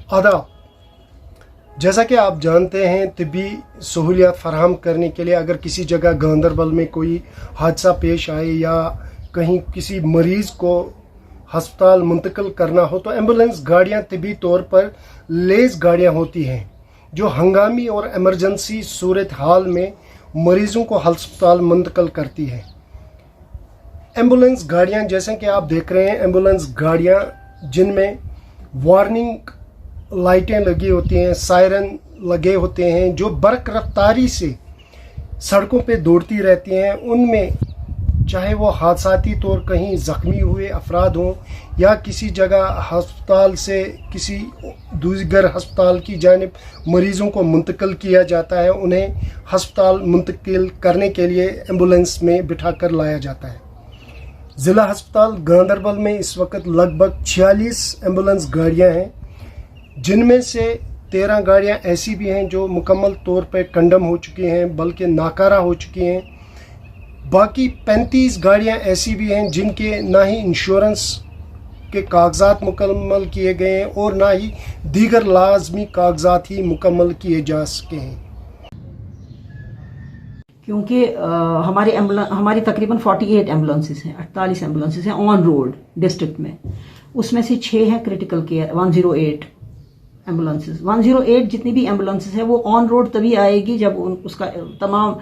आदाब। जैसा कि आप जानते हैं, तिब्बी सहूलियात फराहम करने के लिए अगर किसी जगह गांदरबल में कोई हादसा पेश आए या कहीं किसी मरीज़ को हस्पताल मुंतकिल करना हो तो एम्बुलेंस गाड़ियां तिब्बी तौर पर लेस गाड़ियां होती हैं जो हंगामी और एमरजेंसी सूरत हाल में मरीज़ों को हस्पताल मुंतकिल करती हैं। एम्बुलेंस गाड़ियां जैसे कि आप देख रहे हैं, एम्बुलेंस गाड़ियां जिनमें वार्निंग लाइटें लगी होती हैं, सायरन लगे होते हैं, जो बरक रफ्तारी से सड़कों पे दौड़ती रहती हैं, उनमें चाहे वो हादसाती तौर कहीं ज़ख्मी हुए अफराद हों या किसी जगह हस्पताल से किसी दूसरे हस्पताल की जानिब मरीज़ों को मुंतकिल किया जाता है, उन्हें हस्पताल मुंतकिल करने के लिए एम्बुलेंस में बिठा कर लाया जाता है। ज़िला हस्पताल गांदरबल में इस वक्त लगभग 46 एम्बुलेंस गाड़ियाँ हैं, जिनमें से 13 गाड़ियां ऐसी भी हैं जो मुकम्मल तौर पर कंडम हो चुकी हैं, बल्कि नाकारा हो चुकी हैं। बाकी 35 गाड़ियां ऐसी भी हैं जिनके ना ही इंश्योरेंस के कागजात मुकम्मल किए गए हैं और ना ही दीगर लाजमी कागजात ही मुकम्मल किए जा सके हैं। क्योंकि हमारी तकरीबन 48 एम्बुलेंसेस हैं, 48 एम्बुलेंसेस हैं ऑन रोड डिस्ट्रिक्ट में। उसमें से 6 हैं क्रिटिकल केयर 108 एम्बुलेंसेस। 108 जितनी भी एम्बुलेंसेस है वो ऑन रोड तभी आएगी जब उसका तमाम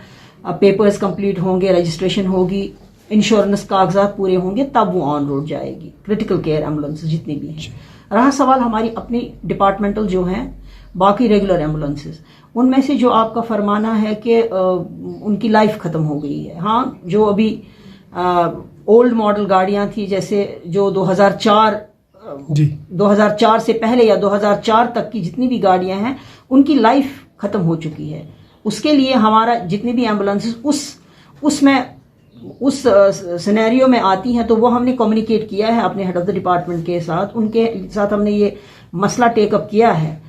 पेपर्स कंप्लीट होंगे, रजिस्ट्रेशन होगी, इंश्योरेंस कागजात पूरे होंगे, तब वो ऑन रोड जाएगी। क्रिटिकल केयर एम्बुलेंसेस जितनी भी हैं। रहा सवाल हमारी अपनी डिपार्टमेंटल जो हैं बाकी रेगुलर एम्बुलेंसेस, उनमें से जो आपका फरमाना है कि उनकी लाइफ खत्म हो गई है। हाँ, जो अभी ओल्ड मॉडल गाड़ियां थी, जैसे जो 2004 से पहले या 2004 तक की जितनी भी गाड़ियां हैं उनकी लाइफ खत्म हो चुकी है। उसके लिए हमारा जितनी भी एम्बुलेंसेस उस सिनेरियो में आती हैं तो वो हमने कम्युनिकेट किया है अपने हेड ऑफ द डिपार्टमेंट के साथ, उनके साथ हमने ये मसला टेकअप किया है।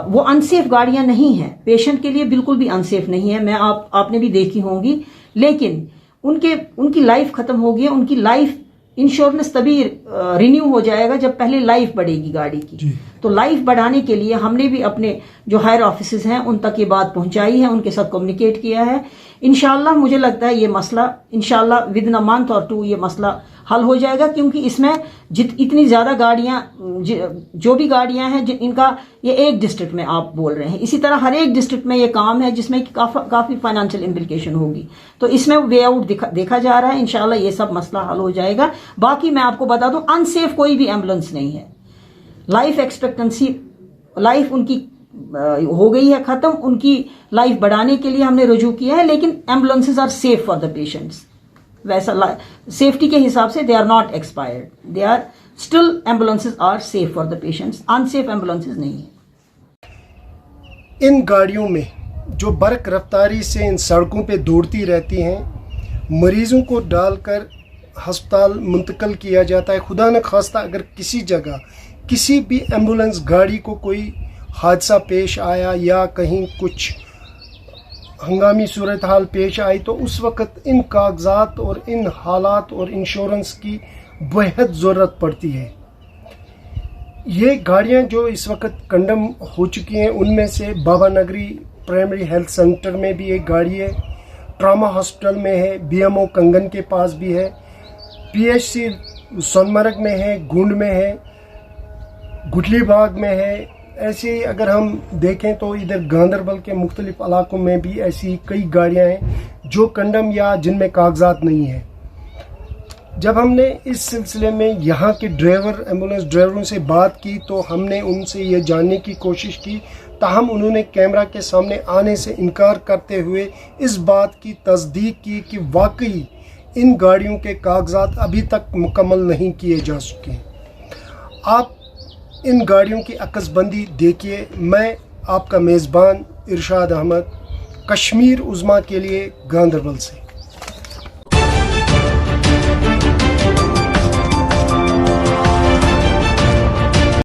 वो अनसेफ गाड़ियां नहीं हैं, पेशेंट के लिए बिल्कुल भी अनसेफ नहीं है, मैं आपने भी देखी होंगी, लेकिन उनकी लाइफ खत्म हो गई है। उनकी लाइफ इंश्योरेंस तभी रिन्यू हो जाएगा जब पहले लाइफ बढ़ेगी गाड़ी की। तो लाइफ बढ़ाने के लिए हमने भी अपने जो हायर ऑफिसर्स हैं उन तक ये बात पहुंचाई है, उनके साथ कम्युनिकेट किया है। इंशाल्लाह मुझे लगता है ये मसला इंशाल्लाह विद इन अ मंथ और 2 ये मसला हल हो जाएगा, क्योंकि इसमें इतनी ज्यादा गाड़ियां जो भी गाड़ियां हैं इनका ये एक डिस्ट्रिक्ट में आप बोल रहे हैं, इसी तरह हर एक डिस्ट्रिक्ट में ये काम है जिसमें काफी फाइनेंशियल इम्प्लीकेशन होगी। तो इसमें वे आउट देखा जा रहा है, इंशाल्लाह ये सब मसला हल हो जाएगा। बाकी मैं आपको बता दूं, अनसेफ कोई भी एम्बुलेंस नहीं है। लाइफ एक्सपेक्टेंसी, लाइफ उनकी हो गई है खत्म, उनकी लाइफ बढ़ाने के लिए हमने रुजू किया है, लेकिन ambulances are safe for the patients. वैसा सेफ्टी के हिसाब से they are not expired, they are still ambulances are safe for the patients, unsafe ambulances नहीं है। इन गाड़ियों में जो बरक रफ्तारी से इन सड़कों पे दौड़ती रहती हैं, मरीजों को डालकर हस्पताल मुंतकिल किया जाता है। खुदा न खास्ता अगर किसी जगह किसी भी एम्बुलेंस गाड़ी को कोई हादसा पेश आया या कहीं कुछ हंगामी सूरत हाल पेश आई तो उस वक़्त इन कागजात और इन हालात और इंश्योरेंस की बेहद ज़रूरत पड़ती है। ये गाड़ियां जो इस वक्त कंडम हो चुकी हैं, उनमें से बाबा नगरी प्राइमरी हेल्थ सेंटर में भी एक गाड़ी है, ट्रामा हॉस्पिटल में है, बीएमओ कंगन के पास भी है, पीएचसी सोनमर्ग में है, गुंड में है, गुटली बाग में है। ऐसे ही अगर हम देखें तो इधर गांदरबल के मुख्तलिफ इलाकों में भी ऐसी कई गाड़ियां हैं जो कंडम या जिनमें कागजात नहीं है। जब हमने इस सिलसिले में यहाँ के एम्बुलेंस ड्राइवरों से बात की तो हमने उनसे ये जानने की कोशिश की, ताहम उन्होंने कैमरा के सामने आने से इनकार करते हुए इस बात की तस्दीक की कि वाकई इन गाड़ियों के कागजात अभी तक मुकम्मल नहीं किए जा चुके। आप इन गाड़ियों की अक्सबंदी देखिए। मैं आपका मेज़बान इरशाद अहमद, कश्मीर उज़्मा के लिए गांदरबल से।